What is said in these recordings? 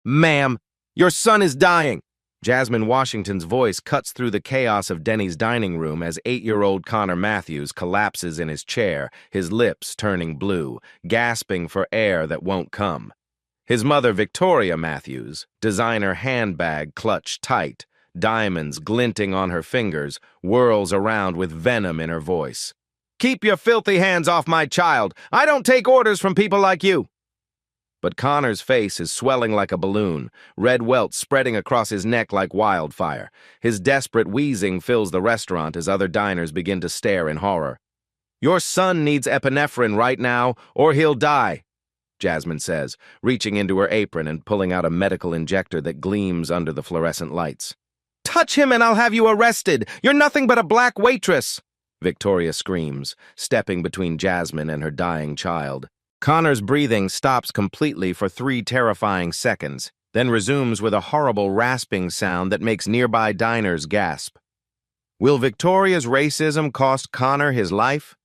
Ma'am, your son is dying. Jasmine Washington's voice cuts through the chaos of Denny's dining room as 8-year-old Connor Matthews collapses in his chair, his lips turning blue, gasping for air that won't come. His mother, Victoria Matthews, designer handbag clutched tight, diamonds glinting on her fingers, whirls around with venom in her voice. "Keep your filthy hands off my child! I don't take orders from people like you!" But Connor's face is swelling like a balloon, red welts spreading across his neck like wildfire. His desperate wheezing fills the restaurant as other diners begin to stare in horror. "Your son needs epinephrine right now, or he'll die," Jasmine says, reaching into her apron and pulling out a medical injector that gleams under the fluorescent lights. "Touch him and I'll have you arrested! You're nothing but a black waitress!" Victoria screams, stepping between Jasmine and her dying child. Connor's breathing stops completely for 3 terrifying seconds, then resumes with a horrible rasping sound that makes nearby diners gasp. Will Victoria's racism cost Connor his life?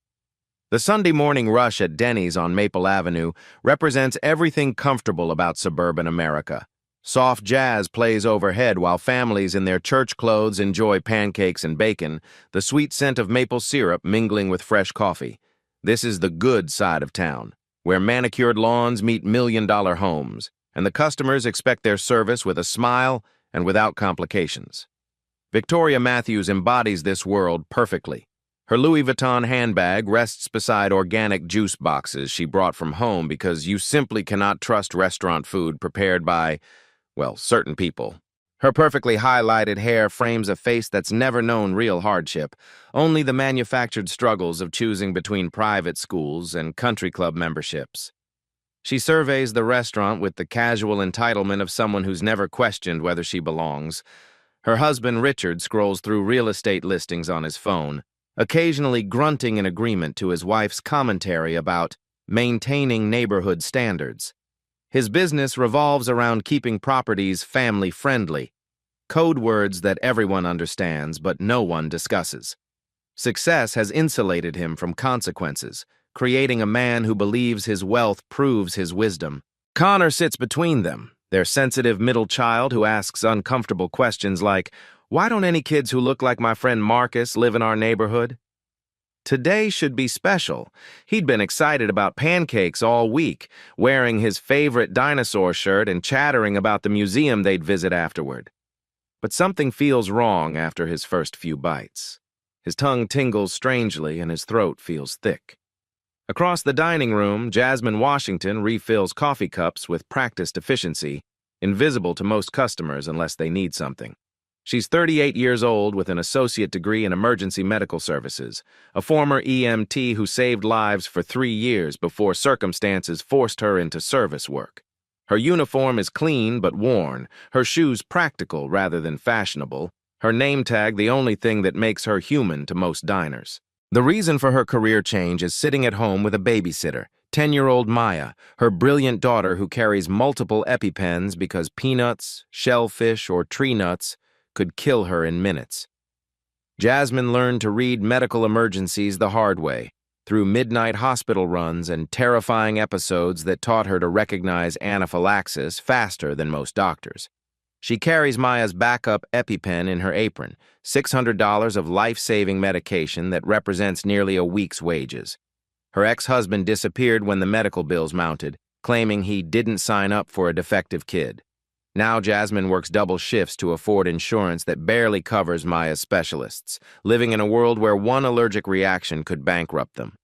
The Sunday morning rush at Denny's on Maple Avenue represents everything comfortable about suburban America. Soft jazz plays overhead while families in their church clothes enjoy pancakes and bacon, the sweet scent of maple syrup mingling with fresh coffee. This is the good side of town, where manicured lawns meet million-dollar homes, and the customers expect their service with a smile and without complications. Victoria Matthews embodies this world perfectly. Her Louis Vuitton handbag rests beside organic juice boxes she brought from home because you simply cannot trust restaurant food prepared by, well, certain people. Her perfectly highlighted hair frames a face that's never known real hardship, only the manufactured struggles of choosing between private schools and country club memberships. She surveys the restaurant with the casual entitlement of someone who's never questioned whether she belongs. Her husband, Richard, scrolls through real estate listings on his phone, occasionally grunting in agreement to his wife's commentary about maintaining neighborhood standards. His business revolves around keeping properties family-friendly, code words that everyone understands but no one discusses. Success has insulated him from consequences, creating a man who believes his wealth proves his wisdom. Connor sits between them, their sensitive middle child who asks uncomfortable questions like, "Why don't any kids who look like my friend Marcus live in our neighborhood?" Today should be special. He'd been excited about pancakes all week, wearing his favorite dinosaur shirt and chattering about the museum they'd visit afterward. But something feels wrong after his first few bites. His tongue tingles strangely and his throat feels thick. Across the dining room, Jasmine Washington refills coffee cups with practiced efficiency, invisible to most customers unless they need something. She's 38 years old with an associate degree in emergency medical services, a former EMT who saved lives for 3 years before circumstances forced her into service work. Her uniform is clean but worn, her shoes practical rather than fashionable, her name tag the only thing that makes her human to most diners. The reason for her career change is sitting at home with a babysitter, 10-year-old Maya, her brilliant daughter who carries multiple EpiPens because peanuts, shellfish, or tree nuts could kill her in minutes. Jasmine learned to read medical emergencies the hard way, through midnight hospital runs and terrifying episodes that taught her to recognize anaphylaxis faster than most doctors. She carries Maya's backup EpiPen in her apron, $600 of life-saving medication that represents nearly a week's wages. Her ex-husband disappeared when the medical bills mounted, claiming he didn't sign up for a defective kid. Now Jasmine works double shifts to afford insurance that barely covers Maya's specialists, living in a world where one allergic reaction could bankrupt them.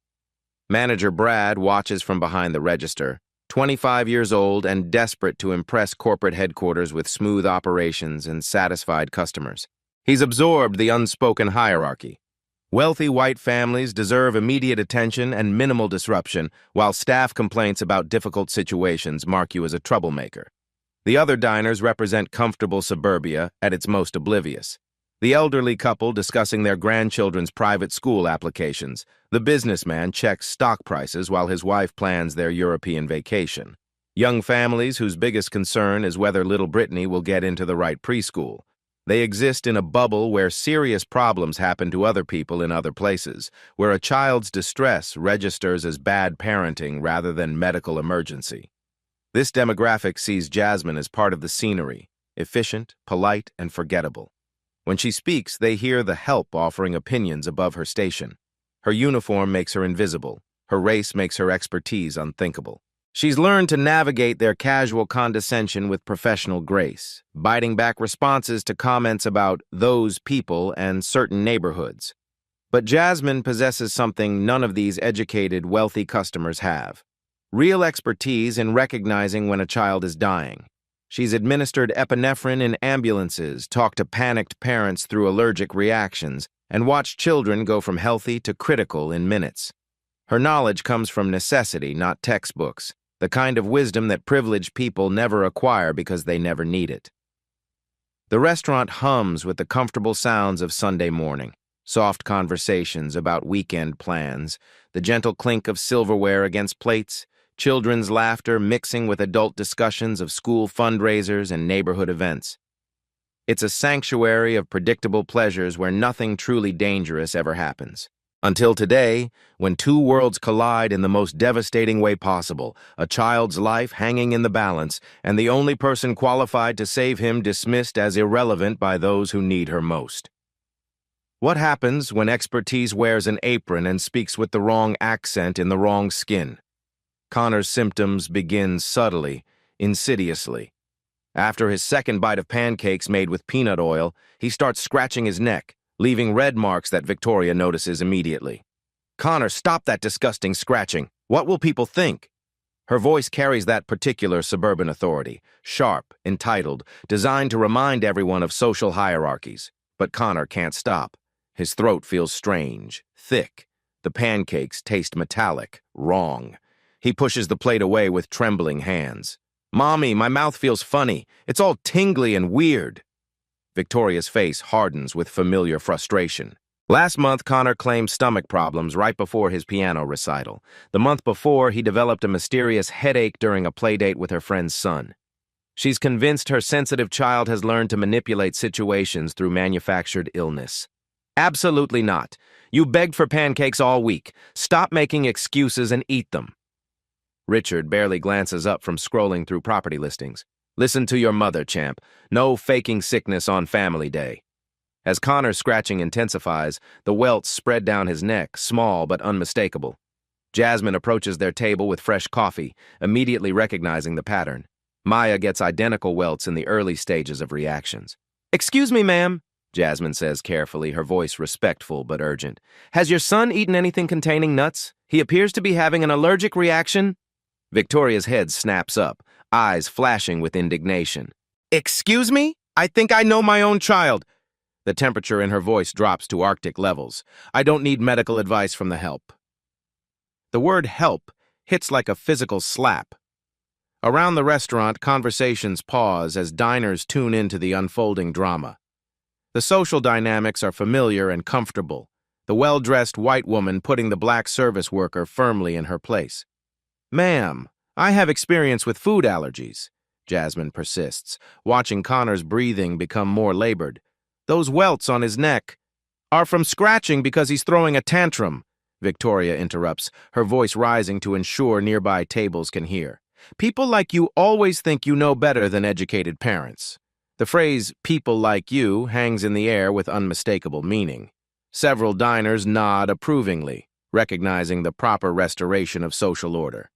Manager Brad watches from behind the register, 25 years old and desperate to impress corporate headquarters with smooth operations and satisfied customers. He's absorbed the unspoken hierarchy. Wealthy white families deserve immediate attention and minimal disruption, while staff complaints about difficult situations mark you as a troublemaker. The other diners represent comfortable suburbia at its most oblivious. The elderly couple discussing their grandchildren's private school applications. The businessman checks stock prices while his wife plans their European vacation. Young families whose biggest concern is whether little Brittany will get into the right preschool. They exist in a bubble where serious problems happen to other people in other places, where a child's distress registers as bad parenting rather than medical emergency. This demographic sees Jasmine as part of the scenery, efficient, polite, and forgettable. When she speaks, they hear the help offering opinions above her station. Her uniform makes her invisible. Her race makes her expertise unthinkable. She's learned to navigate their casual condescension with professional grace, biting back responses to comments about those people and certain neighborhoods. But Jasmine possesses something none of these educated, wealthy customers have: real expertise in recognizing when a child is dying. She's administered epinephrine in ambulances, talked to panicked parents through allergic reactions, and watched children go from healthy to critical in minutes. Her knowledge comes from necessity, not textbooks, the kind of wisdom that privileged people never acquire because they never need it. The restaurant hums with the comfortable sounds of Sunday morning. Soft conversations about weekend plans, the gentle clink of silverware against plates, children's laughter mixing with adult discussions of school fundraisers and neighborhood events. It's a sanctuary of predictable pleasures where nothing truly dangerous ever happens. Until today, when two worlds collide in the most devastating way possible, a child's life hanging in the balance, and the only person qualified to save him dismissed as irrelevant by those who need her most. What happens when expertise wears an apron and speaks with the wrong accent in the wrong skin? Connor's symptoms begin subtly, insidiously. After his second bite of pancakes made with peanut oil, he starts scratching his neck, leaving red marks that Victoria notices immediately. "Connor, stop that disgusting scratching. What will people think?" Her voice carries that particular suburban authority, sharp, entitled, designed to remind everyone of social hierarchies. But Connor can't stop. His throat feels strange, thick. The pancakes taste metallic, wrong. He pushes the plate away with trembling hands. "Mommy, my mouth feels funny. It's all tingly and weird." Victoria's face hardens with familiar frustration. Last month, Connor claimed stomach problems right before his piano recital. The month before, he developed a mysterious headache during a playdate with her friend's son. She's convinced her sensitive child has learned to manipulate situations through manufactured illness. "Absolutely not. You begged for pancakes all week. Stop making excuses and eat them." Richard barely glances up from scrolling through property listings. "Listen to your mother, champ. No faking sickness on family day." As Connor's scratching intensifies, the welts spread down his neck, small but unmistakable. Jasmine approaches their table with fresh coffee, immediately recognizing the pattern. Maya gets identical welts in the early stages of reactions. "Excuse me, ma'am," Jasmine says carefully, her voice respectful but urgent. "Has your son eaten anything containing nuts? He appears to be having an allergic reaction." Victoria's head snaps up, eyes flashing with indignation. "Excuse me? I think I know my own child." The temperature in her voice drops to Arctic levels. "I don't need medical advice from the help." The word help hits like a physical slap. Around the restaurant, conversations pause as diners tune into the unfolding drama. The social dynamics are familiar and comfortable, the well-dressed white woman putting the black service worker firmly in her place. "Ma'am, I have experience with food allergies," Jasmine persists, watching Connor's breathing become more labored. "Those welts on his neck are from scratching because he's throwing a tantrum," Victoria interrupts, her voice rising to ensure nearby tables can hear. "People like you always think you know better than educated parents." The phrase, "people like you," hangs in the air with unmistakable meaning. Several diners nod approvingly, recognizing the proper restoration of social order.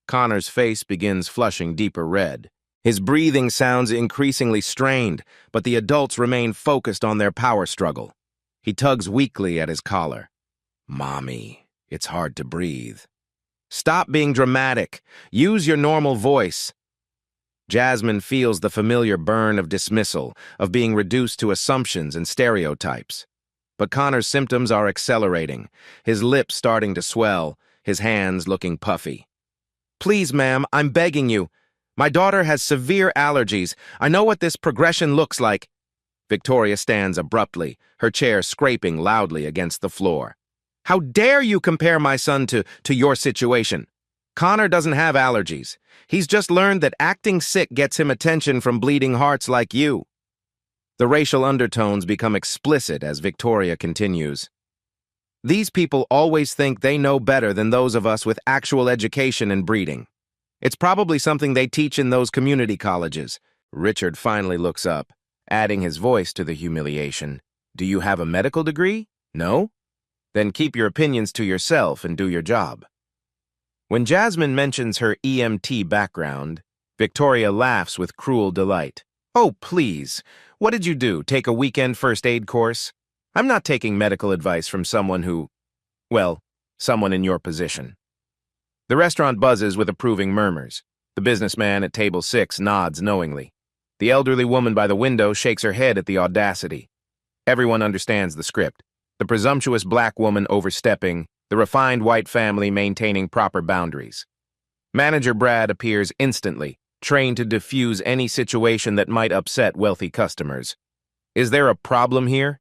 Connor's face begins flushing deeper red. His breathing sounds increasingly strained, but the adults remain focused on their power struggle. He tugs weakly at his collar. "Mommy, it's hard to breathe." "Stop being dramatic. Use your normal voice." Jasmine feels the familiar burn of dismissal, of being reduced to assumptions and stereotypes. But Connor's symptoms are accelerating, his lips starting to swell, his hands looking puffy. "Please, ma'am, I'm begging you. My daughter has severe allergies. I know what this progression looks like." Victoria stands abruptly, her chair scraping loudly against the floor. "How dare you compare my son to your situation? Connor doesn't have allergies. He's just learned that acting sick gets him attention from bleeding hearts like you." The racial undertones become explicit as Victoria continues. "These people always think they know better than those of us with actual education and breeding. It's probably something they teach in those community colleges. Richard finally looks up, adding his voice to the humiliation. Do you have a medical degree? No? Then keep your opinions to yourself and do your job. When Jasmine mentions her EMT background, Victoria laughs with cruel delight. Oh, please. What did you do, take a weekend first aid course? I'm not taking medical advice from someone who, well, someone in your position. The restaurant buzzes with approving murmurs. The businessman at table 6 nods knowingly. The elderly woman by the window shakes her head at the audacity. Everyone understands the script. The presumptuous black woman overstepping, the refined white family maintaining proper boundaries. Manager Brad appears instantly, trained to diffuse any situation that might upset wealthy customers. Is there a problem here?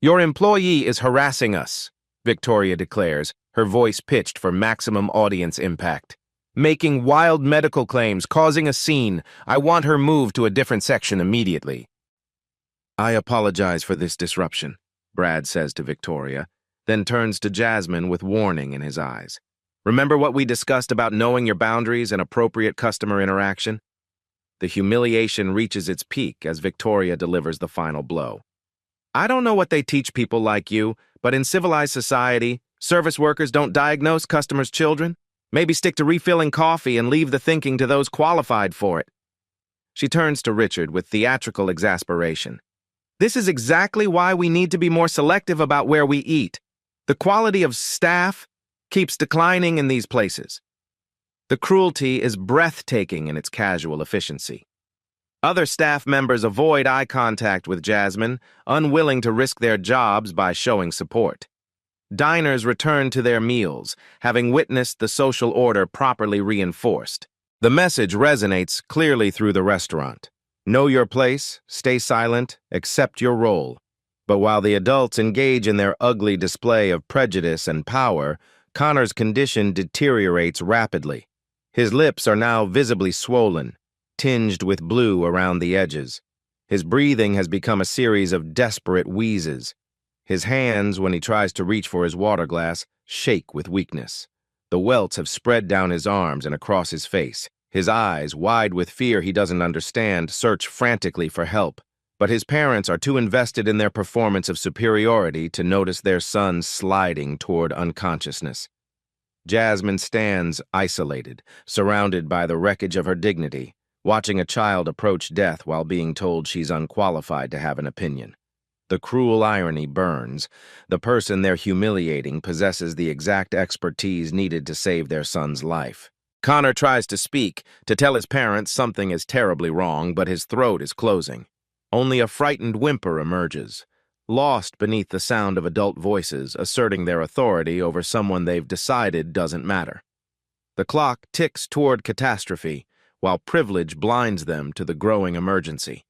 Your employee is harassing us, Victoria declares, her voice pitched for maximum audience impact. Making wild medical claims, causing a scene. I want her moved to a different section immediately. I apologize for this disruption, Brad says to Victoria, then turns to Jasmine with warning in his eyes. Remember what we discussed about knowing your boundaries and appropriate customer interaction? The humiliation reaches its peak as Victoria delivers the final blow. I don't know what they teach people like you, but in civilized society, service workers don't diagnose customers' children. Maybe stick to refilling coffee and leave the thinking to those qualified for it. She turns to Richard with theatrical exasperation. This is exactly why we need to be more selective about where we eat. The quality of staff keeps declining in these places. The cruelty is breathtaking in its casual efficiency. Other staff members avoid eye contact with Jasmine, unwilling to risk their jobs by showing support. Diners return to their meals, having witnessed the social order properly reinforced. The message resonates clearly through the restaurant. Know your place, stay silent, accept your role. But while the adults engage in their ugly display of prejudice and power, Connor's condition deteriorates rapidly. His lips are now visibly swollen, tinged with blue around the edges. His breathing has become a series of desperate wheezes. His hands, when he tries to reach for his water glass, shake with weakness. The welts have spread down his arms and across his face. His eyes, wide with fear he doesn't understand, search frantically for help. But his parents are too invested in their performance of superiority to notice their son sliding toward unconsciousness. Jasmine stands isolated, surrounded by the wreckage of her dignity, watching a child approach death while being told she's unqualified to have an opinion. The cruel irony burns. The person they're humiliating possesses the exact expertise needed to save their son's life. Connor tries to speak, to tell his parents something is terribly wrong, but his throat is closing. Only a frightened whimper emerges, lost beneath the sound of adult voices asserting their authority over someone they've decided doesn't matter. The clock ticks toward catastrophe, while privilege blinds them to the growing emergency.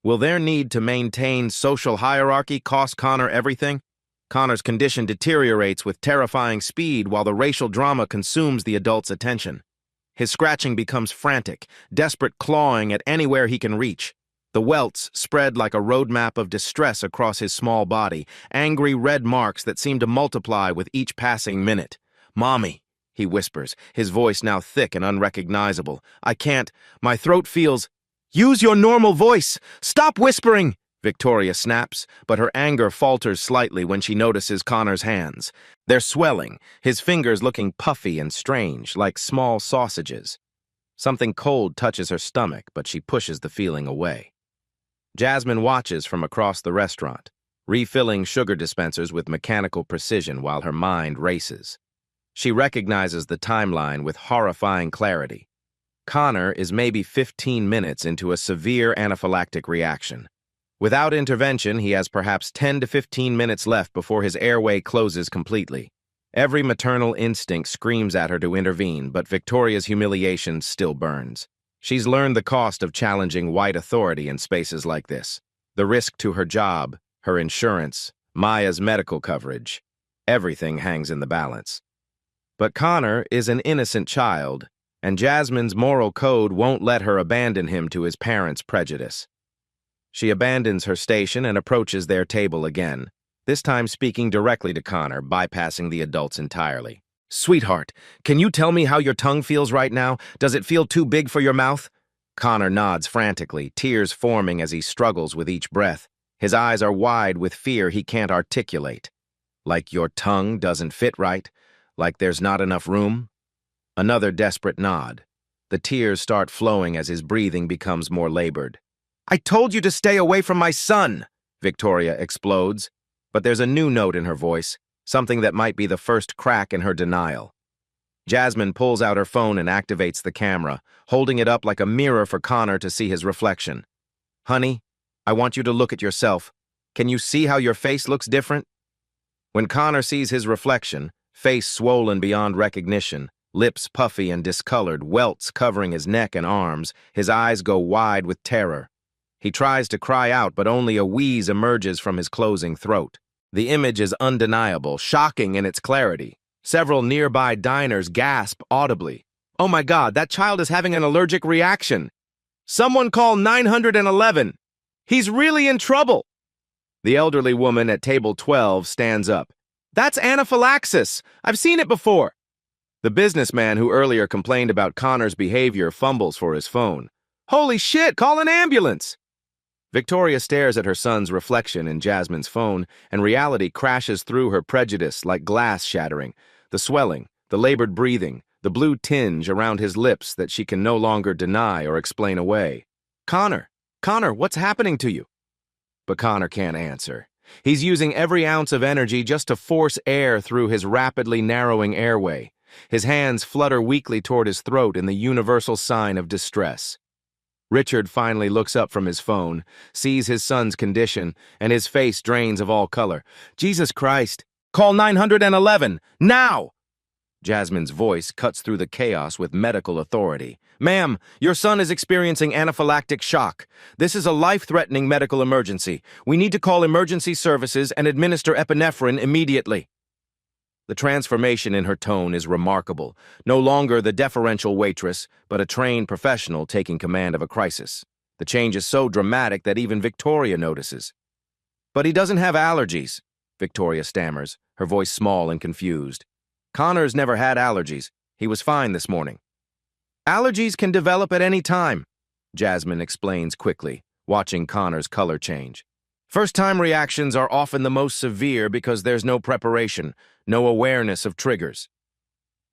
Will their need to maintain social hierarchy cost Connor everything? Connor's condition deteriorates with terrifying speed while the racial drama consumes the adult's attention. His scratching becomes frantic, desperate clawing at anywhere he can reach. The welts spread like a roadmap of distress across his small body, angry red marks that seem to multiply with each passing minute. "Mommy," he whispers, his voice now thick and unrecognizable. "I can't. My throat feels—" "Use your normal voice! Stop whispering!" Victoria snaps, but her anger falters slightly when she notices Connor's hands. They're swelling, his fingers looking puffy and strange, like small sausages. Something cold touches her stomach, but she pushes the feeling away. Jasmine watches from across the restaurant, refilling sugar dispensers with mechanical precision while her mind races. She recognizes the timeline with horrifying clarity. Connor is maybe 15 minutes into a severe anaphylactic reaction. Without intervention, he has perhaps 10 to 15 minutes left before his airway closes completely. Every maternal instinct screams at her to intervene, but Victoria's humiliation still burns. She's learned the cost of challenging white authority in spaces like this. The risk to her job, her insurance, Maya's medical coverage. Everything hangs in the balance. But Connor is an innocent child, and Jasmine's moral code won't let her abandon him to his parents' prejudice. She abandons her station and approaches their table again, this time speaking directly to Connor, bypassing the adults entirely. Sweetheart, can you tell me how your tongue feels right now? Does it feel too big for your mouth? Connor nods frantically, tears forming as he struggles with each breath. His eyes are wide with fear he can't articulate. Like your tongue doesn't fit right? Like there's not enough room? Another desperate nod. The tears start flowing as his breathing becomes more labored. I told you to stay away from my son, Victoria explodes. But there's a new note in her voice, something that might be the first crack in her denial. Jasmine pulls out her phone and activates the camera, holding it up like a mirror for Connor to see his reflection. Honey, I want you to look at yourself. Can you see how your face looks different? When Connor sees his reflection, face swollen beyond recognition, lips puffy and discolored, welts covering his neck and arms, his eyes go wide with terror. He tries to cry out, but only a wheeze emerges from his closing throat. The image is undeniable, shocking in its clarity. Several nearby diners gasp audibly. Oh my God, that child is having an allergic reaction. Someone call 911. He's really in trouble. The elderly woman at table 12 stands up. That's anaphylaxis. I've seen it before. The businessman who earlier complained about Connor's behavior fumbles for his phone. Holy shit, call an ambulance! Victoria stares at her son's reflection in Jasmine's phone, and reality crashes through her prejudice like glass shattering. The swelling, the labored breathing, the blue tinge around his lips that she can no longer deny or explain away. Connor, what's happening to you? But Connor can't answer. He's using every ounce of energy just to force air through his rapidly narrowing airway. His hands flutter weakly toward his throat in the universal sign of distress. Richard finally looks up from his phone, sees his son's condition, and his face drains of all color. Jesus Christ! Call 911! Now! Jasmine's voice cuts through the chaos with medical authority. Ma'am, your son is experiencing anaphylactic shock. This is a life-threatening medical emergency. We need to call emergency services and administer epinephrine immediately. The transformation in her tone is remarkable. No longer the deferential waitress, but a trained professional taking command of a crisis. The change is so dramatic that even Victoria notices. But he doesn't have allergies, Victoria stammers, her voice small and confused. Connor's never had allergies. He was fine this morning. Allergies can develop at any time, Jasmine explains quickly, watching Connor's color change. First-time reactions are often the most severe because there's no preparation, no awareness of triggers.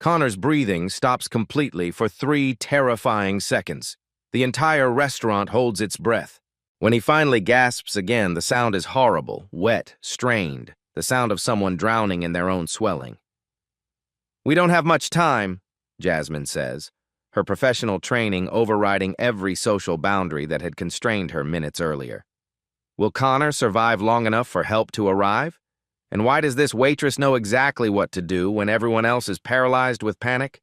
Connor's breathing stops completely for 3 terrifying seconds. The entire restaurant holds its breath. When he finally gasps again, the sound is horrible, wet, strained, the sound of someone drowning in their own swelling. We don't have much time, Jasmine says, her professional training overriding every social boundary that had constrained her minutes earlier. Will Connor survive long enough for help to arrive? And why does this waitress know exactly what to do when everyone else is paralyzed with panic?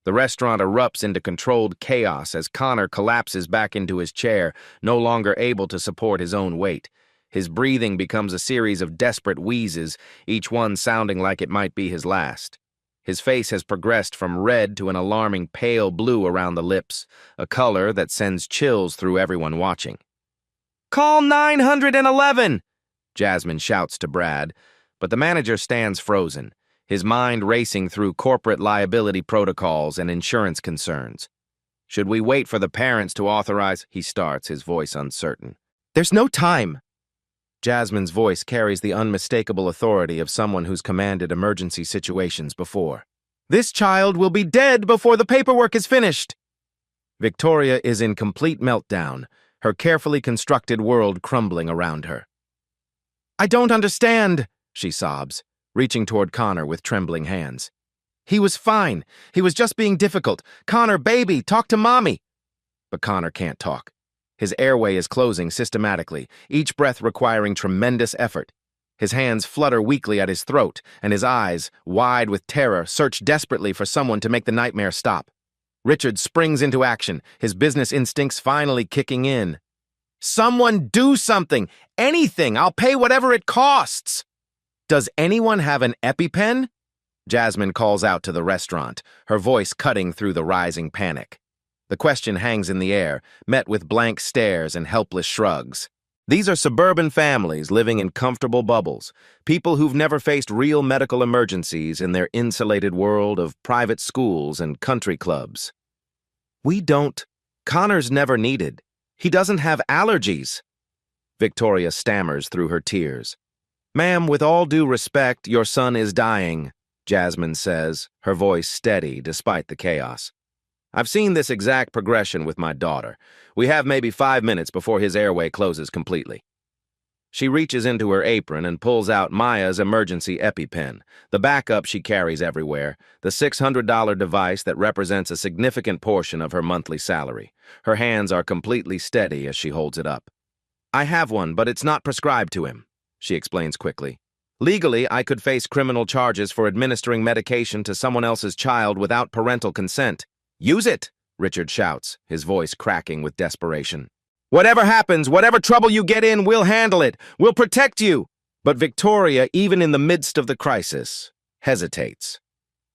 The restaurant erupts into controlled chaos as Connor collapses back into his chair, no longer able to support his own weight. His breathing becomes a series of desperate wheezes, each one sounding like it might be his last. His face has progressed from red to an alarming pale blue around the lips, a color that sends chills through everyone watching. Call 911! Jasmine shouts to Brad, but the manager stands frozen, his mind racing through corporate liability protocols and insurance concerns. Should we wait for the parents to authorize? He starts, his voice uncertain. There's no time. Jasmine's voice carries the unmistakable authority of someone who's commanded emergency situations before. This child will be dead before the paperwork is finished. Victoria is in complete meltdown, her carefully constructed world crumbling around her. I don't understand, she sobs, reaching toward Connor with trembling hands. He was fine. He was just being difficult. Connor, baby, talk to mommy. But Connor can't talk. His airway is closing systematically, each breath requiring tremendous effort. His hands flutter weakly at his throat, and his eyes, wide with terror, search desperately for someone to make the nightmare stop. Richard springs into action, his business instincts finally kicking in. Someone do something! Anything! I'll pay whatever it costs! Does anyone have an EpiPen? Jasmine calls out to the restaurant, her voice cutting through the rising panic. The question hangs in the air, met with blank stares and helpless shrugs. These are suburban families living in comfortable bubbles, people who've never faced real medical emergencies in their insulated world of private schools and country clubs. We don't. Connor's never needed. He doesn't have allergies. Victoria stammers through her tears. Ma'am, with all due respect, your son is dying, Jasmine says, her voice steady despite the chaos. I've seen this exact progression with my daughter. We have maybe 5 minutes before his airway closes completely. She reaches into her apron and pulls out Maya's emergency EpiPen, the backup she carries everywhere, the $600 device that represents a significant portion of her monthly salary. Her hands are completely steady as she holds it up. I have one, but it's not prescribed to him, she explains quickly. Legally, I could face criminal charges for administering medication to someone else's child without parental consent. Use it, Richard shouts, his voice cracking with desperation. Whatever happens, whatever trouble you get in, we'll handle it. We'll protect you. But Victoria, even in the midst of the crisis, hesitates.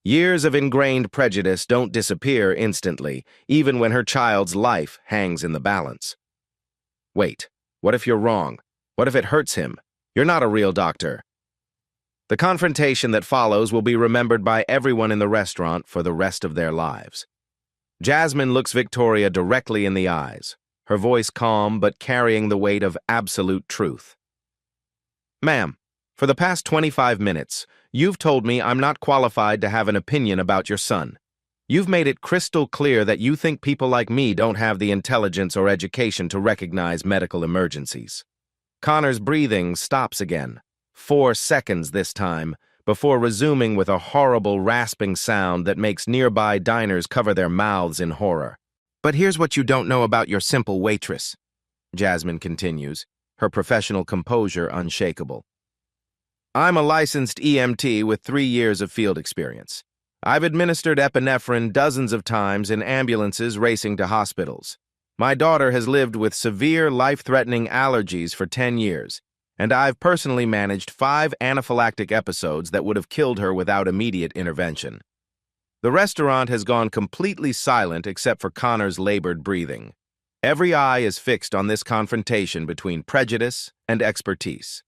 Years of ingrained prejudice don't disappear instantly, even when her child's life hangs in the balance. Wait, what if you're wrong? What if it hurts him? You're not a real doctor. The confrontation that follows will be remembered by everyone in the restaurant for the rest of their lives. Jasmine looks Victoria directly in the eyes, her voice calm but carrying the weight of absolute truth. Ma'am, for the past 25 minutes, you've told me I'm not qualified to have an opinion about your son. You've made it crystal clear that you think people like me don't have the intelligence or education to recognize medical emergencies. Connor's breathing stops again, 4 seconds this time, before resuming with a horrible rasping sound that makes nearby diners cover their mouths in horror. But here's what you don't know about your simple waitress, Jasmine continues, her professional composure unshakable. I'm a licensed EMT with 3 years of field experience. I've administered epinephrine dozens of times in ambulances racing to hospitals. My daughter has lived with severe, life-threatening allergies for 10 years, and I've personally managed 5 anaphylactic episodes that would have killed her without immediate intervention. The restaurant has gone completely silent except for Connor's labored breathing. Every eye is fixed on this confrontation between prejudice and expertise.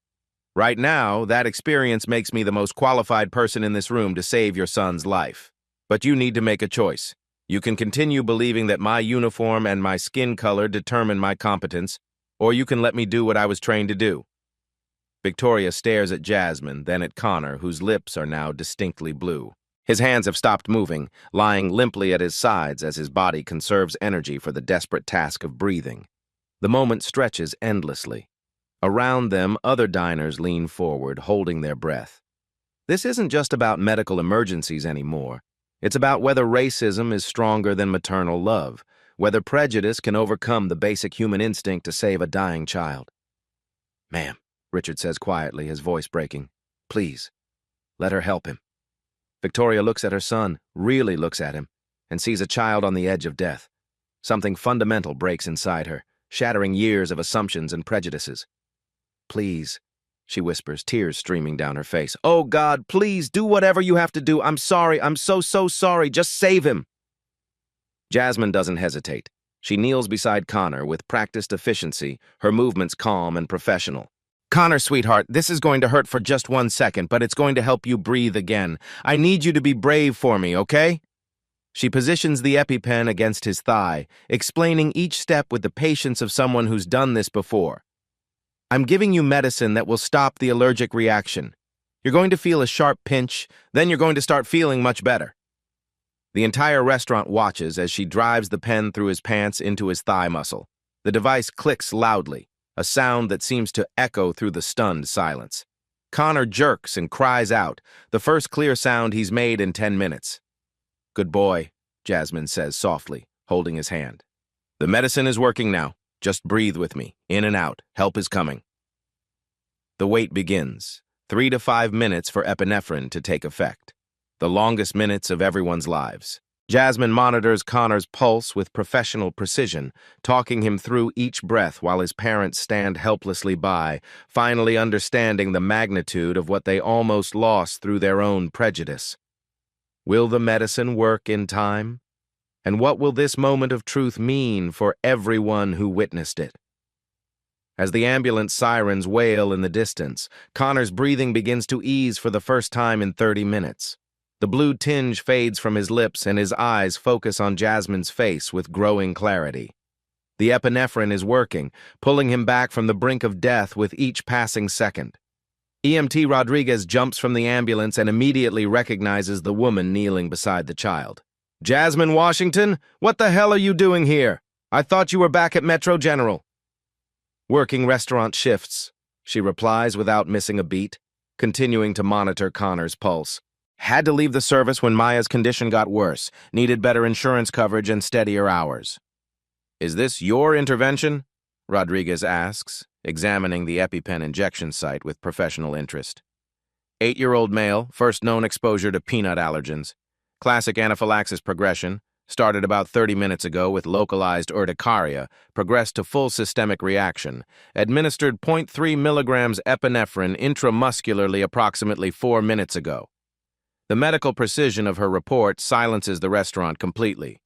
Right now, that experience makes me the most qualified person in this room to save your son's life. But you need to make a choice. You can continue believing that my uniform and my skin color determine my competence, or you can let me do what I was trained to do. Victoria stares at Jasmine, then at Connor, whose lips are now distinctly blue. His hands have stopped moving, lying limply at his sides as his body conserves energy for the desperate task of breathing. The moment stretches endlessly. Around them, other diners lean forward, holding their breath. This isn't just about medical emergencies anymore. It's about whether racism is stronger than maternal love, whether prejudice can overcome the basic human instinct to save a dying child. Ma'am, Richard says quietly, his voice breaking. Please, let her help him. Victoria looks at her son, really looks at him, and sees a child on the edge of death. Something fundamental breaks inside her, shattering years of assumptions and prejudices. Please, she whispers, tears streaming down her face. Oh, God, please, do whatever you have to do. I'm sorry. I'm so sorry. Just save him. Jasmine doesn't hesitate. She kneels beside Connor with practiced efficiency, her movements calm and professional. Connor, sweetheart, this is going to hurt for just 1 second, but it's going to help you breathe again. I need you to be brave for me, okay? She positions the EpiPen against his thigh, explaining each step with the patience of someone who's done this before. I'm giving you medicine that will stop the allergic reaction. You're going to feel a sharp pinch, then you're going to start feeling much better. The entire restaurant watches as she drives the pen through his pants into his thigh muscle. The device clicks loudly, a sound that seems to echo through the stunned silence. Connor jerks and cries out, the first clear sound he's made in 10 minutes. Good boy, Jasmine says softly, holding his hand. The medicine is working now. Just breathe with me, in and out. Help is coming. The wait begins, 3 to 5 minutes for epinephrine to take effect. The longest minutes of everyone's lives. Jasmine monitors Connor's pulse with professional precision, talking him through each breath while his parents stand helplessly by, finally understanding the magnitude of what they almost lost through their own prejudice. Will the medicine work in time? And what will this moment of truth mean for everyone who witnessed it? As the ambulance sirens wail in the distance, Connor's breathing begins to ease for the first time in 30 minutes. The blue tinge fades from his lips and his eyes focus on Jasmine's face with growing clarity. The epinephrine is working, pulling him back from the brink of death with each passing second. EMT Rodriguez jumps from the ambulance and immediately recognizes the woman kneeling beside the child. "Jasmine Washington, what the hell are you doing here? I thought you were back at Metro General." "Working restaurant shifts," she replies without missing a beat, continuing to monitor Connor's pulse. "Had to leave the service when Maya's condition got worse, needed better insurance coverage and steadier hours." "Is this your intervention?" Rodriguez asks, examining the EpiPen injection site with professional interest. 8-year-old male, first known exposure to peanut allergens. Classic anaphylaxis progression, started about 30 minutes ago with localized urticaria, progressed to full systemic reaction, administered 0.3 milligrams epinephrine intramuscularly approximately 4 minutes ago. The medical precision of her report silences the restaurant completely.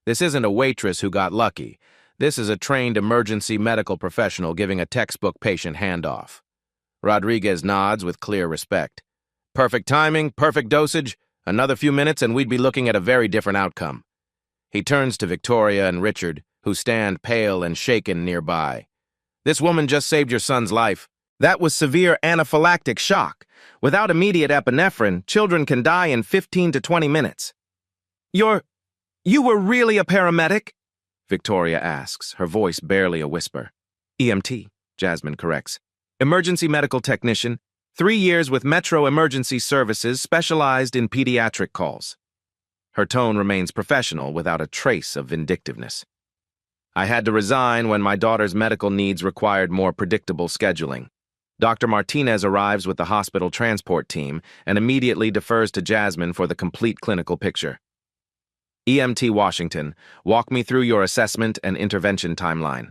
This isn't a waitress who got lucky. This is a trained emergency medical professional giving a textbook patient handoff. Rodriguez nods with clear respect. Perfect timing, perfect dosage. Another few minutes and we'd be looking at a very different outcome. He turns to Victoria and Richard, who stand pale and shaken nearby. "This woman just saved your son's life. That was severe anaphylactic shock. Without immediate epinephrine, children can die in 15 to 20 minutes. You were really a paramedic?" Victoria asks, her voice barely a whisper. "EMT," Jasmine corrects. "Emergency medical technician, 3 years with Metro Emergency Services, specialized in pediatric calls." Her tone remains professional without a trace of vindictiveness. "I had to resign when my daughter's medical needs required more predictable scheduling." Dr. Martinez arrives with the hospital transport team and immediately defers to Jasmine for the complete clinical picture. "EMT Washington, walk me through your assessment and intervention timeline."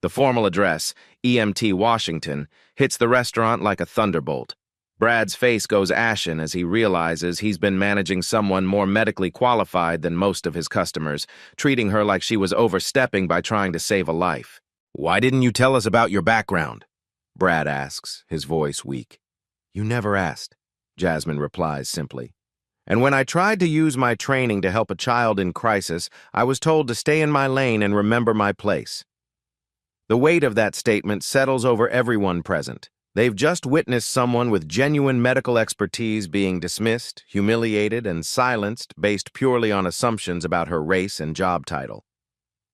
The formal address, EMT Washington, hits the restaurant like a thunderbolt. Brad's face goes ashen as he realizes he's been managing someone more medically qualified than most of his customers, treating her like she was overstepping by trying to save a life. "Why didn't you tell us about your background?" Brad asks, his voice weak. "You never asked," Jasmine replies simply. "And when I tried to use my training to help a child in crisis, I was told to stay in my lane and remember my place." The weight of that statement settles over everyone present. They've just witnessed someone with genuine medical expertise being dismissed, humiliated, and silenced based purely on assumptions about her race and job title.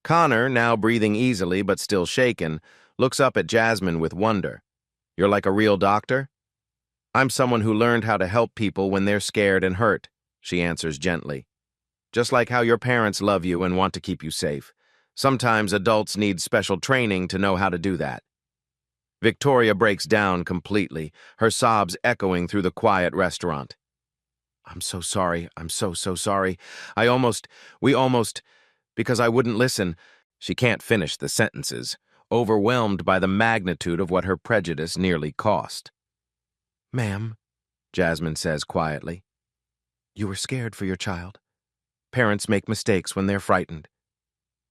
Connor, now breathing easily but still shaken, looks up at Jasmine with wonder. "You're like a real doctor?" "I'm someone who learned how to help people when they're scared and hurt," she answers gently. "Just like how your parents love you and want to keep you safe. Sometimes adults need special training to know how to do that." Victoria breaks down completely, her sobs echoing through the quiet restaurant. "I'm so sorry. I'm so sorry. We almost, because I wouldn't listen." She can't finish the sentences, overwhelmed by the magnitude of what her prejudice nearly cost. "Ma'am," Jasmine says quietly, "you were scared for your child. Parents make mistakes when they're frightened."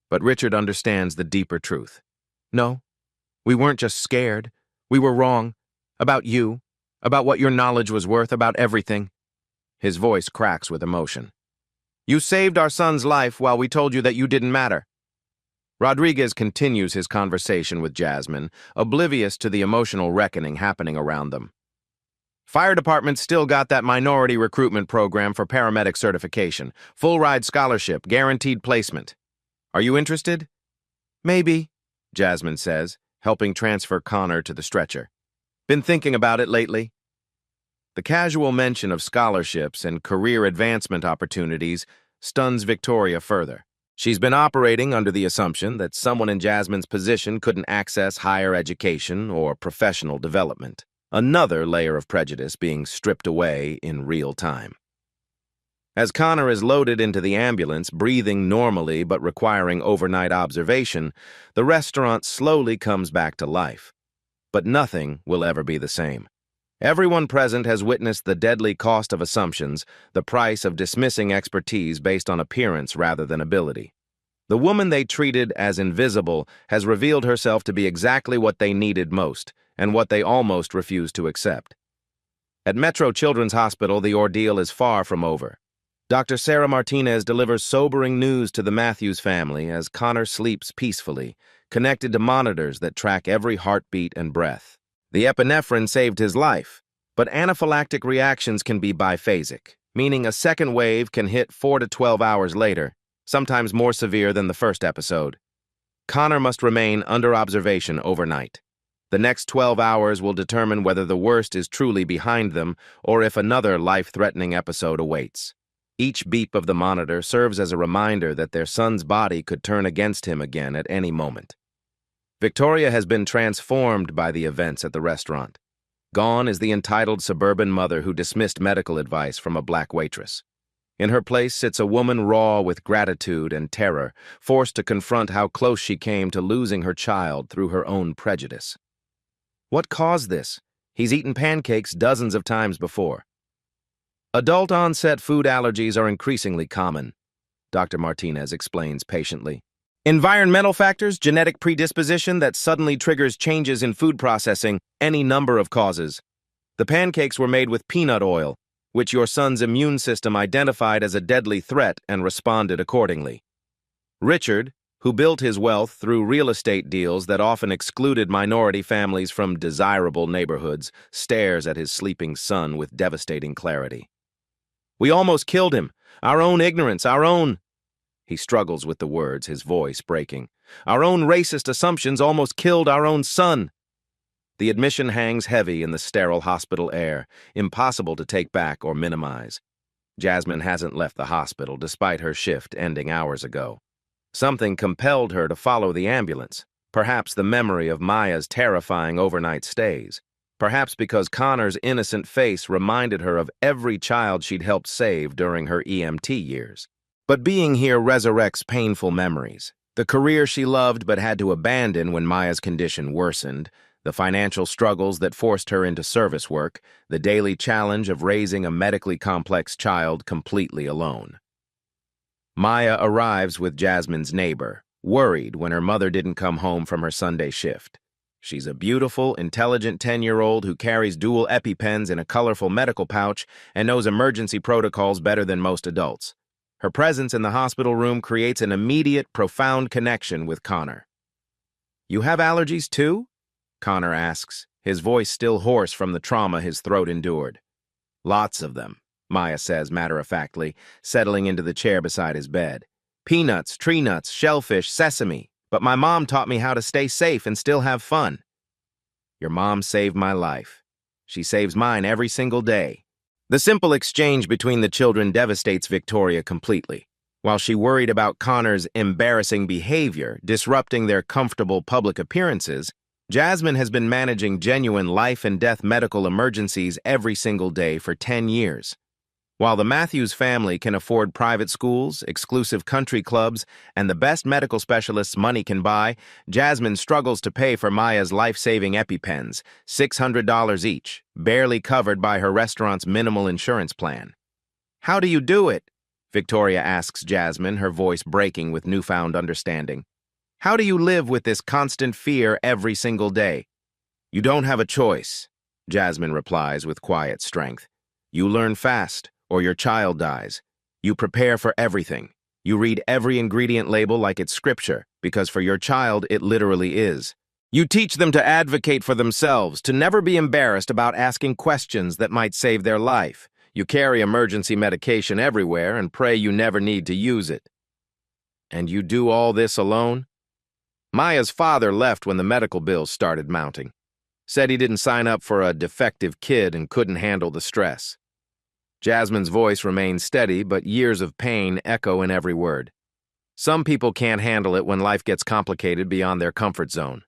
But Richard understands the deeper truth. "No, we weren't just scared. We were wrong. About you. About what your knowledge was worth. About everything." His voice cracks with emotion. "You saved our son's life while we told you that you didn't matter." Rodriguez continues his conversation with Jasmine, oblivious to the emotional reckoning happening around them. "Fire department's still got that minority recruitment program for paramedic certification. Full ride scholarship, guaranteed placement. Are you interested?" "Maybe," Jasmine says, helping transfer Connor to the stretcher. "Been thinking about it lately." The casual mention of scholarships and career advancement opportunities stuns Victoria further. She's been operating under the assumption that someone in Jasmine's position couldn't access higher education or professional development. Another layer of prejudice being stripped away in real time. As Connor is loaded into the ambulance, breathing normally but requiring overnight observation, the restaurant slowly comes back to life. But nothing will ever be the same. Everyone present has witnessed the deadly cost of assumptions, the price of dismissing expertise based on appearance rather than ability. The woman they treated as invisible has revealed herself to be exactly what they needed most, and what they almost refused to accept. At Metro Children's Hospital, the ordeal is far from over. Dr. Sarah Martinez delivers sobering news to the Matthews family as Connor sleeps peacefully, connected to monitors that track every heartbeat and breath. The epinephrine saved his life, but anaphylactic reactions can be biphasic, meaning a second wave can hit 4 to 12 hours later, sometimes more severe than the first episode. Connor must remain under observation overnight. The next 12 hours will determine whether the worst is truly behind them or if another life-threatening episode awaits. Each beep of the monitor serves as a reminder that their son's body could turn against him again at any moment. Victoria has been transformed by the events at the restaurant. Gone is the entitled suburban mother who dismissed medical advice from a black waitress. In her place sits a woman raw with gratitude and terror, forced to confront how close she came to losing her child through her own prejudice. What caused this? He's eaten pancakes dozens of times before. Adult-onset food allergies are increasingly common, Dr. Martinez explains patiently. Environmental factors, genetic predisposition that suddenly triggers changes in food processing, any number of causes. The pancakes were made with peanut oil, which your son's immune system identified as a deadly threat and responded accordingly. Richard, who built his wealth through real estate deals that often excluded minority families from desirable neighborhoods, stares at his sleeping son with devastating clarity. We almost killed him. Our own ignorance, our own... He struggles with the words, his voice breaking. Our own racist assumptions almost killed our own son. The admission hangs heavy in the sterile hospital air, impossible to take back or minimize. Jasmine hasn't left the hospital despite her shift ending hours ago. Something compelled her to follow the ambulance, perhaps the memory of Maya's terrifying overnight stays. Perhaps because Connor's innocent face reminded her of every child she'd helped save during her EMT years. But being here resurrects painful memories. The career she loved but had to abandon when Maya's condition worsened, the financial struggles that forced her into service work, the daily challenge of raising a medically complex child completely alone. Maya arrives with Jasmine's neighbor, worried when her mother didn't come home from her Sunday shift. She's a beautiful, intelligent 10-year-old who carries dual EpiPens in a colorful medical pouch and knows emergency protocols better than most adults. Her presence in the hospital room creates an immediate, profound connection with Connor. You have allergies too? Connor asks, his voice still hoarse from the trauma his throat endured. Lots of them, Maya says matter-of-factly, settling into the chair beside his bed. Peanuts, tree nuts, shellfish, sesame. But my mom taught me how to stay safe and still have fun. Your mom saved my life. She saves mine every single day. The simple exchange between the children devastates Victoria completely. While she worried about Connor's embarrassing behavior, disrupting their comfortable public appearances, Jasmine has been managing genuine life-and-death medical emergencies every single day for 10 years. While the Matthews family can afford private schools, exclusive country clubs, and the best medical specialists money can buy, Jasmine struggles to pay for Maya's life-saving EpiPens, $600 each, barely covered by her restaurant's minimal insurance plan. How do you do it? Victoria asks Jasmine, her voice breaking with newfound understanding. How do you live with this constant fear every single day? You don't have a choice, Jasmine replies with quiet strength. You learn fast, or your child dies. You prepare for everything. You read every ingredient label like it's scripture, because for your child, it literally is. You teach them to advocate for themselves, to never be embarrassed about asking questions that might save their life. You carry emergency medication everywhere and pray you never need to use it. And you do all this alone? Maya's father left when the medical bills started mounting. Said he didn't sign up for a defective kid and couldn't handle the stress. Jasmine's voice remains steady, but years of pain echo in every word. Some people can't handle it when life gets complicated beyond their comfort zone.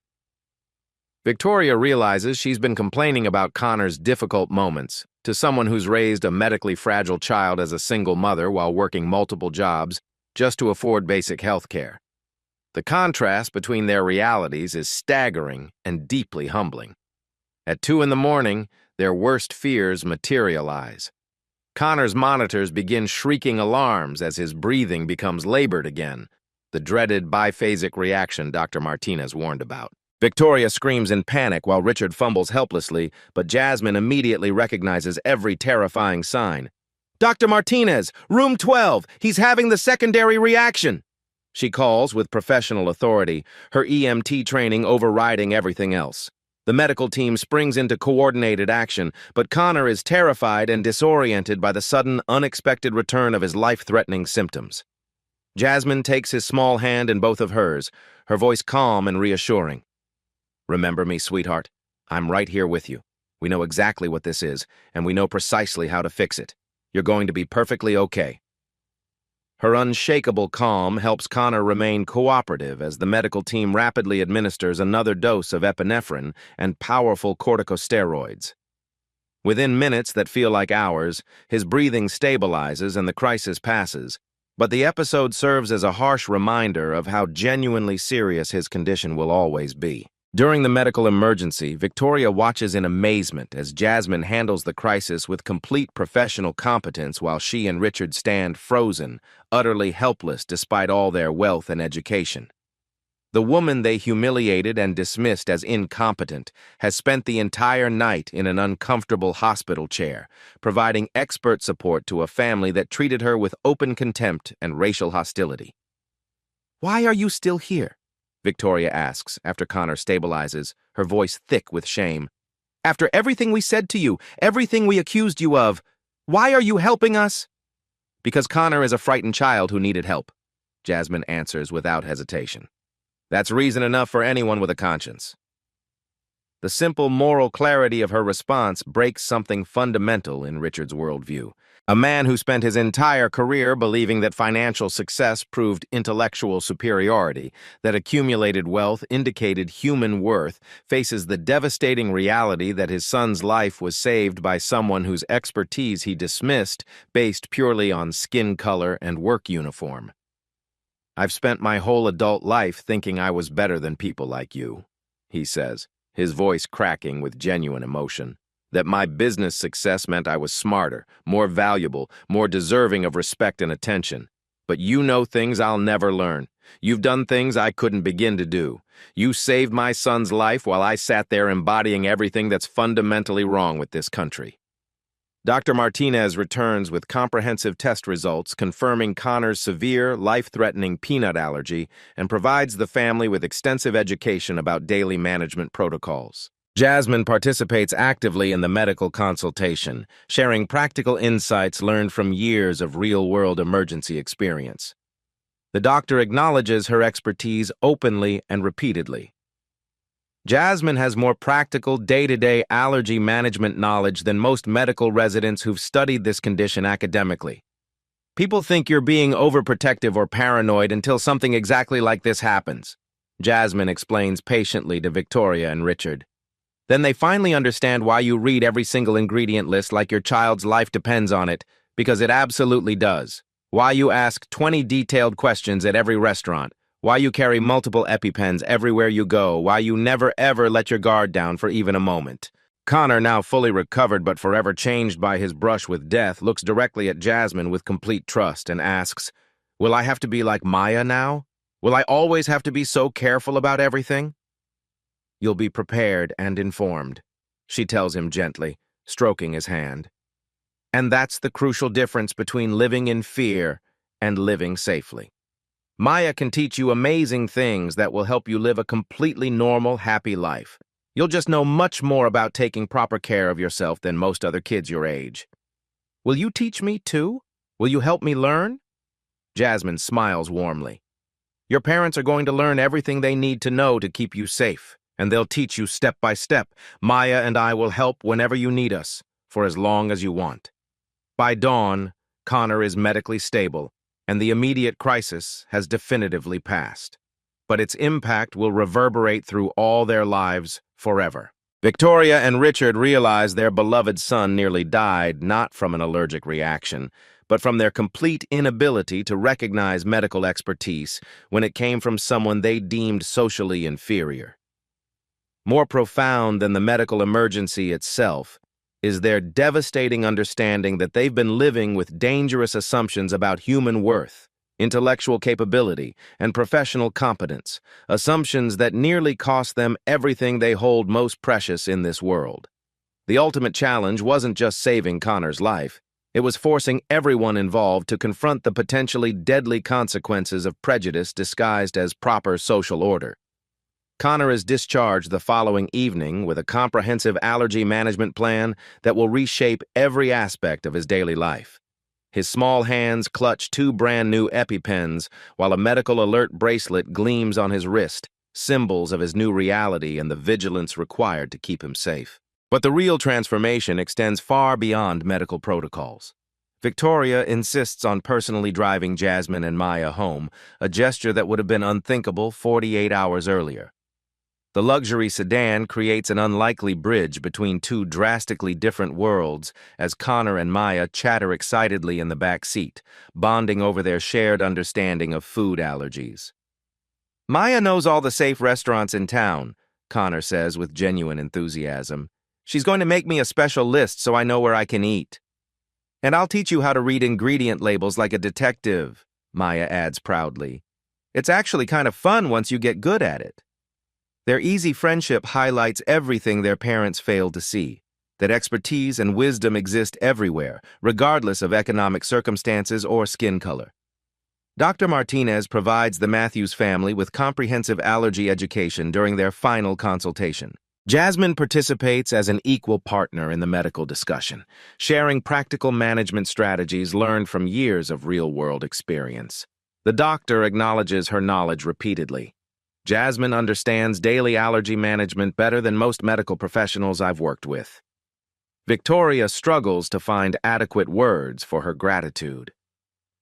Victoria realizes she's been complaining about Connor's difficult moments to someone who's raised a medically fragile child as a single mother while working multiple jobs just to afford basic health care. The contrast between their realities is staggering and deeply humbling. At 2 in the morning, their worst fears materialize. Connor's monitors begin shrieking alarms as his breathing becomes labored again. the dreaded biphasic reaction Dr. Martinez warned about. Victoria screams in panic while Richard fumbles helplessly, but Jasmine immediately recognizes every terrifying sign. "Dr. Martinez, room 12, he's having the secondary reaction," she calls with professional authority, her EMT training overriding everything else. The medical team springs into coordinated action, but Connor is terrified and disoriented by the sudden, unexpected return of his life-threatening symptoms. Jasmine takes his small hand in both of hers, her voice calm and reassuring. "Remember me, sweetheart. I'm right here with you. We know exactly what this is, and we know precisely how to fix it. You're going to be perfectly okay." Her unshakable calm helps Connor remain cooperative as the medical team rapidly administers another dose of epinephrine and powerful corticosteroids. Within minutes that feel like hours, his breathing stabilizes and the crisis passes, but the episode serves as a harsh reminder of how genuinely serious his condition will always be. During the medical emergency, Victoria watches in amazement as Jasmine handles the crisis with complete professional competence while she and Richard stand frozen, utterly helpless despite all their wealth and education. The woman they humiliated and dismissed as incompetent has spent the entire night in an uncomfortable hospital chair, providing expert support to a family that treated her with open contempt and racial hostility. "Why are you still here?" Victoria asks after Connor stabilizes, her voice thick with shame. "After everything we said to you, everything we accused you of, why are you helping us?" "Because Connor is a frightened child who needed help," Jasmine answers without hesitation. That's reason enough for anyone with a conscience. The simple moral clarity of her response breaks something fundamental in Richard's worldview. A man who spent his entire career believing that financial success proved intellectual superiority, that accumulated wealth indicated human worth, faces the devastating reality that his son's life was saved by someone whose expertise he dismissed based purely on skin color and work uniform. "I've spent my whole adult life thinking I was better than people like you," he says, his voice cracking with genuine emotion. "That my business success meant I was smarter, more valuable, more deserving of respect and attention. But you know things I'll never learn. You've done things I couldn't begin to do. You saved my son's life while I sat there embodying everything that's fundamentally wrong with this country." Dr. Martinez returns with comprehensive test results confirming Connor's severe, life-threatening peanut allergy and provides the family with extensive education about daily management protocols. Jasmine participates actively in the medical consultation, sharing practical insights learned from years of real-world emergency experience. The doctor acknowledges her expertise openly and repeatedly. Jasmine has more practical, day-to-day allergy management knowledge than most medical residents who've studied this condition academically. "People think you're being overprotective or paranoid until something exactly like this happens," Jasmine explains patiently to Victoria and Richard. "Then they finally understand why you read every single ingredient list like your child's life depends on it, because it absolutely does. Why you ask 20 detailed questions at every restaurant. Why you carry multiple EpiPens everywhere you go. Why you never ever let your guard down for even a moment." Connor, now fully recovered but forever changed by his brush with death, looks directly at Jasmine with complete trust and asks, "Will I have to be like Maya now? Will I always have to be so careful about everything?" "You'll be prepared and informed," she tells him gently, stroking his hand. And that's the crucial difference between living in fear and living safely. Maya can teach you amazing things that will help you live a completely normal, happy life. You'll just know much more about taking proper care of yourself than most other kids your age. "Will you teach me too? Will you help me learn?" Jasmine smiles warmly. "Your parents are going to learn everything they need to know to keep you safe, and they'll teach you step by step. Maya and I will help whenever you need us, for as long as you want." By dawn, Connor is medically stable, and the immediate crisis has definitively passed. But its impact will reverberate through all their lives forever. Victoria and Richard realize their beloved son nearly died not from an allergic reaction, but from their complete inability to recognize medical expertise when it came from someone they deemed socially inferior. More profound than the medical emergency itself is their devastating understanding that they've been living with dangerous assumptions about human worth, intellectual capability, and professional competence, assumptions that nearly cost them everything they hold most precious in this world. The ultimate challenge wasn't just saving Connor's life, it was forcing everyone involved to confront the potentially deadly consequences of prejudice disguised as proper social order. Connor is discharged the following evening with a comprehensive allergy management plan that will reshape every aspect of his daily life. His small hands clutch 2 brand-new EpiPens, while a medical alert bracelet gleams on his wrist, symbols of his new reality and the vigilance required to keep him safe. But the real transformation extends far beyond medical protocols. Victoria insists on personally driving Jasmine and Maya home, a gesture that would have been unthinkable 48 hours earlier. The luxury sedan creates an unlikely bridge between 2 drastically different worlds as Connor and Maya chatter excitedly in the back seat, bonding over their shared understanding of food allergies. "Maya knows all the safe restaurants in town," Connor says with genuine enthusiasm. "She's going to make me a special list so I know where I can eat. And I'll teach you how to read ingredient labels like a detective," Maya adds proudly. "It's actually kind of fun once you get good at it." Their easy friendship highlights everything their parents failed to see, that expertise and wisdom exist everywhere, regardless of economic circumstances or skin color. Dr. Martinez provides the Matthews family with comprehensive allergy education during their final consultation. Jasmine participates as an equal partner in the medical discussion, sharing practical management strategies learned from years of real-world experience. The doctor acknowledges her knowledge repeatedly. "Jasmine understands daily allergy management better than most medical professionals I've worked with." Victoria struggles to find adequate words for her gratitude.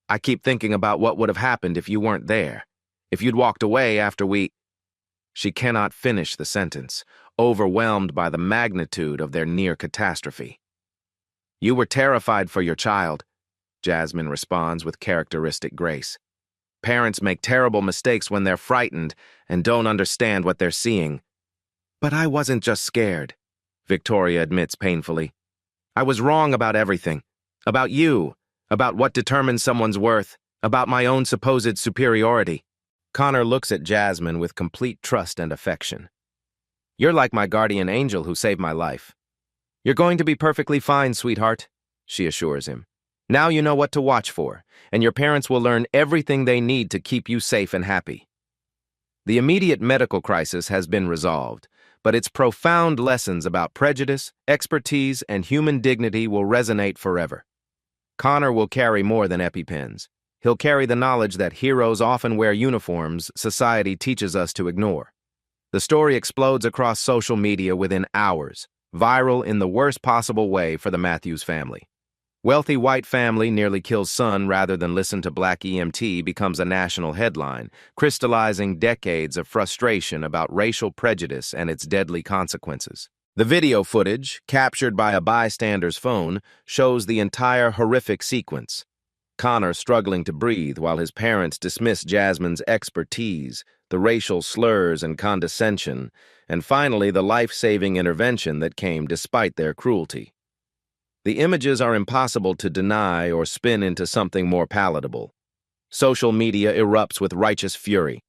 "I keep thinking about what would have happened if you weren't there. If you'd walked away after we—" She cannot finish the sentence, overwhelmed by the magnitude of their near catastrophe. "You were terrified for your child," Jasmine responds with characteristic grace. "Parents make terrible mistakes when they're frightened and don't understand what they're seeing." "But I wasn't just scared," Victoria admits painfully. "I was wrong about everything. About you, about what determines someone's worth, about my own supposed superiority." Connor looks at Jasmine with complete trust and affection. "You're like my guardian angel who saved my life." "You're going to be perfectly fine, sweetheart," she assures him. "Now you know what to watch for, and your parents will learn everything they need to keep you safe and happy." The immediate medical crisis has been resolved, but its profound lessons about prejudice, expertise, and human dignity will resonate forever. Connor will carry more than EpiPens. He'll carry the knowledge that heroes often wear uniforms society teaches us to ignore. The story explodes across social media within hours, viral in the worst possible way for the Matthews family. "Wealthy white family nearly kills son rather than listen to black EMT" becomes a national headline, crystallizing decades of frustration about racial prejudice and its deadly consequences. The video footage, captured by a bystander's phone, shows the entire horrific sequence. Connor struggling to breathe while his parents dismiss Jasmine's expertise, the racial slurs and condescension, and finally the life-saving intervention that came despite their cruelty. The images are impossible to deny or spin into something more palatable. Social media erupts with righteous fury.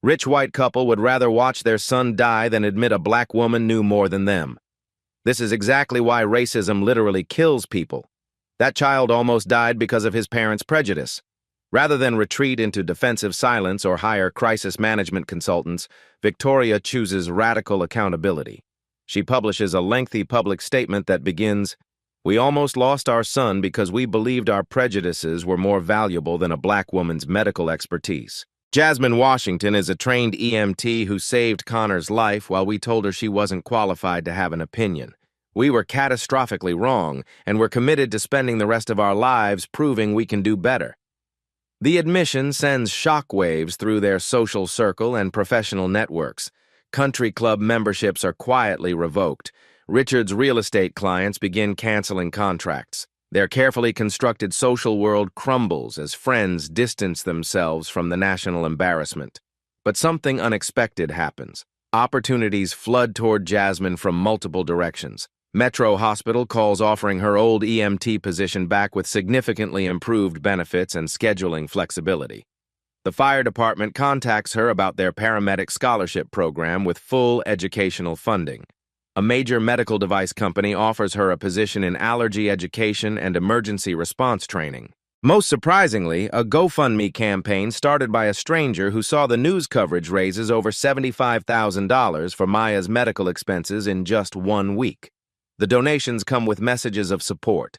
Rich white couple would rather watch their son die than admit a black woman knew more than them. This is exactly why racism literally kills people. That child almost died because of his parents' prejudice. Rather than retreat into defensive silence or hire crisis management consultants, Victoria chooses radical accountability. She publishes a lengthy public statement that begins, "We almost lost our son because we believed our prejudices were more valuable than a black woman's medical expertise." Jasmine Washington is a trained EMT who saved Connor's life while we told her she wasn't qualified to have an opinion. We were catastrophically wrong, and we're committed to spending the rest of our lives proving we can do better. The admission sends shockwaves through their social circle and professional networks. Country club memberships are quietly revoked. Richard's real estate clients begin canceling contracts. Their carefully constructed social world crumbles as friends distance themselves from the national embarrassment. But something unexpected happens. Opportunities flood toward Jasmine from multiple directions. Metro Hospital calls offering her old EMT position back with significantly improved benefits and scheduling flexibility. The fire department contacts her about their paramedic scholarship program with full educational funding. A major medical device company offers her a position in allergy education and emergency response training. Most surprisingly, a GoFundMe campaign started by a stranger who saw the news coverage raises over $75,000 for Maya's medical expenses in just 1 week. The donations come with messages of support.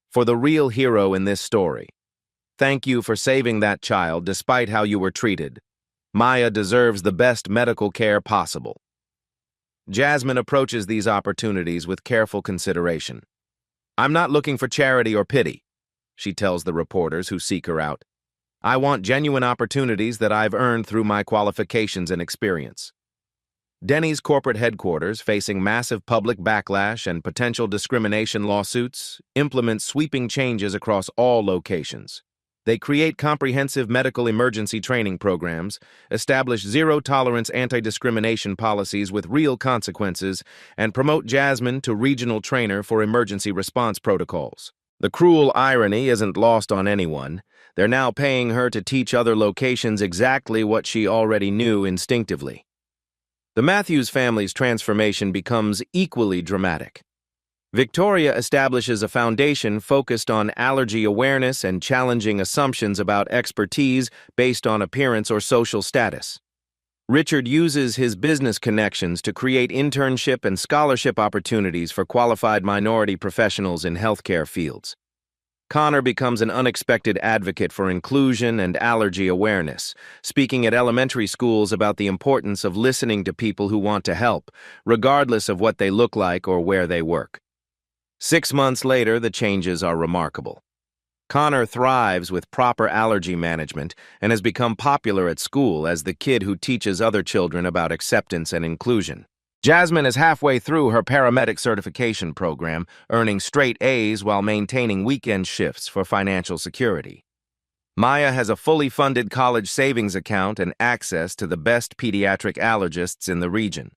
For the real hero in this story, thank you for saving that child despite how you were treated. Maya deserves the best medical care possible. Jasmine approaches these opportunities with careful consideration. I'm not looking for charity or pity, she tells the reporters who seek her out. I want genuine opportunities that I've earned through my qualifications and experience. Denny's corporate headquarters, facing massive public backlash and potential discrimination lawsuits, implement sweeping changes across all locations. They create comprehensive medical emergency training programs, establish zero-tolerance anti-discrimination policies with real consequences, and promote Jasmine to regional trainer for emergency response protocols. The cruel irony isn't lost on anyone. They're now paying her to teach other locations exactly what she already knew instinctively. The Matthews family's transformation becomes equally dramatic. Victoria establishes a foundation focused on allergy awareness and challenging assumptions about expertise based on appearance or social status. Richard uses his business connections to create internship and scholarship opportunities for qualified minority professionals in healthcare fields. Connor becomes an unexpected advocate for inclusion and allergy awareness, speaking at elementary schools about the importance of listening to people who want to help, regardless of what they look like or where they work. 6 months later, the changes are remarkable. Connor thrives with proper allergy management and has become popular at school as the kid who teaches other children about acceptance and inclusion. Jasmine is halfway through her paramedic certification program, earning straight A's while maintaining weekend shifts for financial security. Maya has a fully funded college savings account and access to the best pediatric allergists in the region.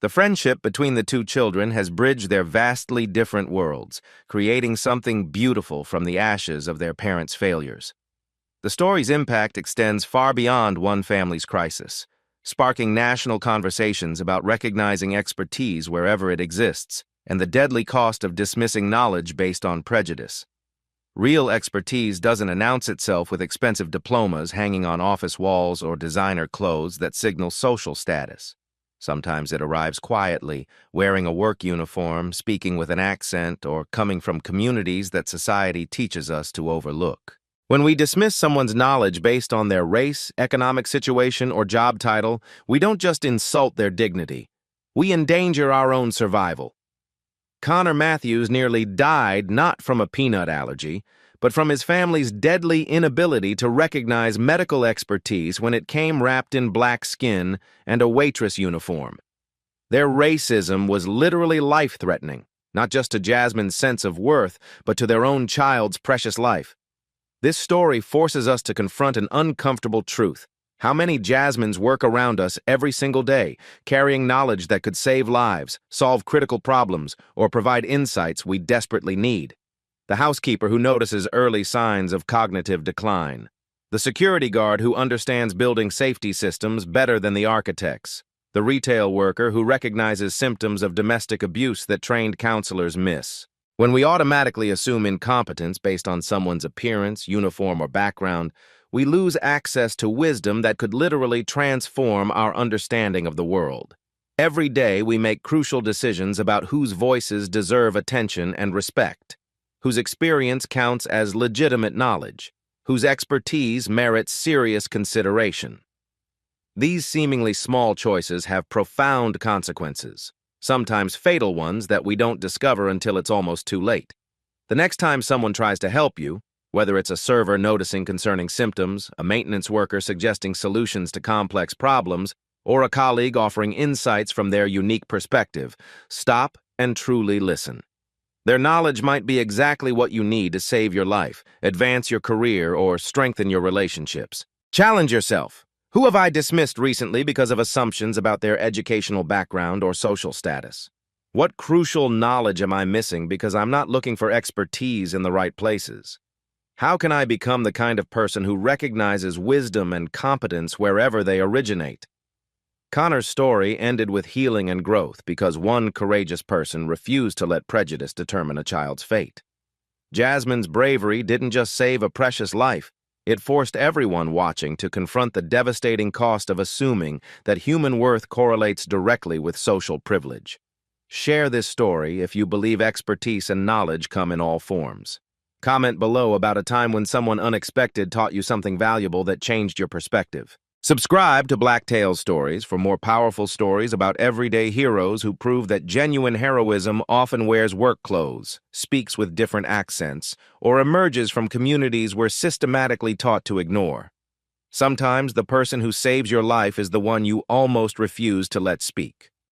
The friendship between the two children has bridged their vastly different worlds, creating something beautiful from the ashes of their parents' failures. The story's impact extends far beyond one family's crisis, sparking national conversations about recognizing expertise wherever it exists and the deadly cost of dismissing knowledge based on prejudice. Real expertise doesn't announce itself with expensive diplomas hanging on office walls or designer clothes that signal social status. Sometimes it arrives quietly, wearing a work uniform, speaking with an accent, or coming from communities that society teaches us to overlook. When we dismiss someone's knowledge based on their race, economic situation, or job title, we don't just insult their dignity. We endanger our own survival. Connor Matthews nearly died not from a peanut allergy, but from his family's deadly inability to recognize medical expertise when it came wrapped in black skin and a waitress uniform. Their racism was literally life-threatening, not just to Jasmine's sense of worth, but to their own child's precious life. This story forces us to confront an uncomfortable truth. How many Jasmines work around us every single day, carrying knowledge that could save lives, solve critical problems, or provide insights we desperately need? The housekeeper who notices early signs of cognitive decline. The security guard who understands building safety systems better than the architects. The retail worker who recognizes symptoms of domestic abuse that trained counselors miss. When we automatically assume incompetence based on someone's appearance, uniform, or background, we lose access to wisdom that could literally transform our understanding of the world. Every day, we make crucial decisions about whose voices deserve attention and respect, whose experience counts as legitimate knowledge, whose expertise merits serious consideration. These seemingly small choices have profound consequences, sometimes fatal ones that we don't discover until it's almost too late. The next time someone tries to help you, whether it's a server noticing concerning symptoms, a maintenance worker suggesting solutions to complex problems, or a colleague offering insights from their unique perspective, stop and truly listen. Their knowledge might be exactly what you need to save your life, advance your career, or strengthen your relationships. Challenge yourself. Who have I dismissed recently because of assumptions about their educational background or social status? What crucial knowledge am I missing because I'm not looking for expertise in the right places? How can I become the kind of person who recognizes wisdom and competence wherever they originate? Connor's story ended with healing and growth because one courageous person refused to let prejudice determine a child's fate. Jasmine's bravery didn't just save a precious life, it forced everyone watching to confront the devastating cost of assuming that human worth correlates directly with social privilege. Share this story if you believe expertise and knowledge come in all forms. Comment below about a time when someone unexpected taught you something valuable that changed your perspective. Subscribe to Black Tales Stories for more powerful stories about everyday heroes who prove that genuine heroism often wears work clothes, speaks with different accents, or emerges from communities we're systematically taught to ignore. Sometimes the person who saves your life is the one you almost refuse to let speak.